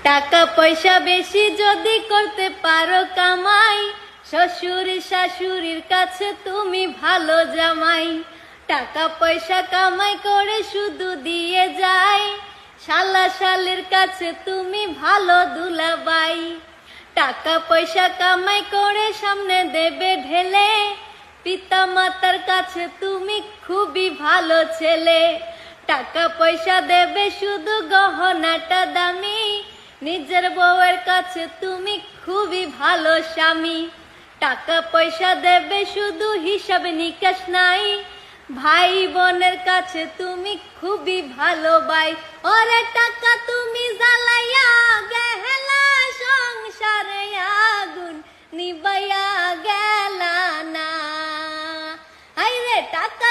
টাকা পয়সা বেশি যদি করতে পারো কামাই, শ্বশুর শাশুড়ির কাছে তুমি ভালো জামাই। টাকা পয়সা কামাই করে শুধু দিয়ে যায়, শালা শালের কাছে তুমি ভালো দুলাবাই। টাকা পয়সা কামাই করে সামনে দেবে ঢেলে, পিতা মাতার কাছে তুমি খুবই ভালো ছেলে। টাকা পয়সা দেবে শুধু গহনাটা দামি, নিজের বউয়ের কাছে তুমি খুবই ভালো স্বামী। টাকা পয়সা দেবে শুধু হিসাব নিকাশ নাই, ভাই বোনের কাছে তুমি খুবই ভালো ভাই। ওরে টাকা তুমি জ্বালাইয়া গেলা সংসারে আগুন নিবাইয়া গেলা না। আইরে টাকা